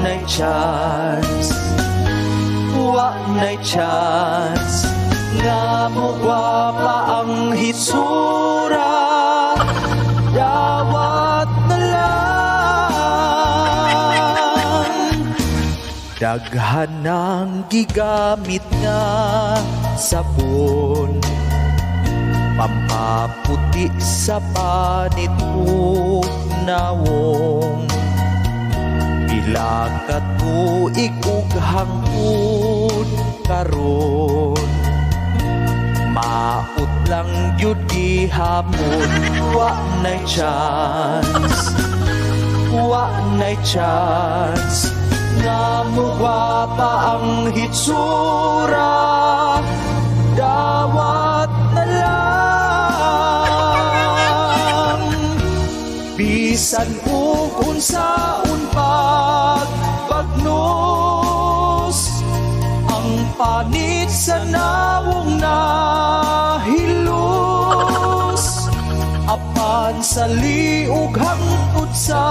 na'y chance, wa na'y chance, nga mo gwapa ang hitsura, dawat na lang. Daghan ng gigamit nga sabon, pampaputi sa panit ug nawong, pila ka tuig ug hangtod karon, maot lang yun gihapon. Wa na'y chance, wa na'y chance, nga mo gwapa ang hitsura, dawat na lang. Bisan ug unsaon pagbagnos, ang panit sa nawong nahilus, apan sa liog hangtod sa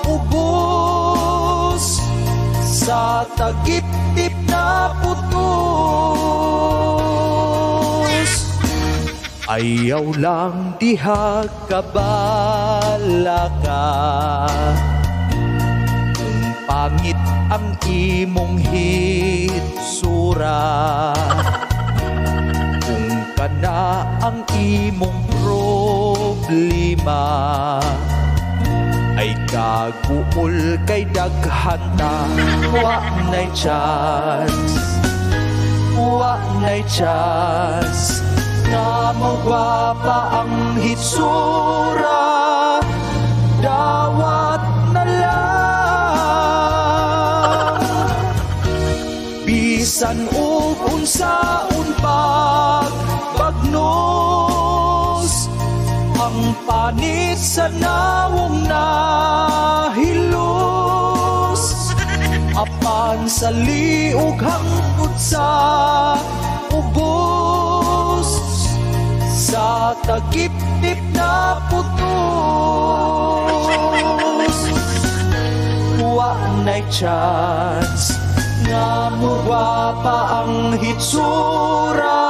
ubos, sa tagip-tip na putos. Ayaw lang diha kabala ka, kung pangit ang imong hitsura, kung kana ang imong problema, ay kaguol kay daghan ta. Wa na'y chance, wa na'y chance, nga mo gwapa ang hitsura, dawat na lang. Bisan ug unsaon pagbagnos, ang panit sa nawong nahilus, apan sa liog hangtod sa ubos, sa tagip-tip na putos. Wa na'y chance, nga mo gwapa ang hitsura,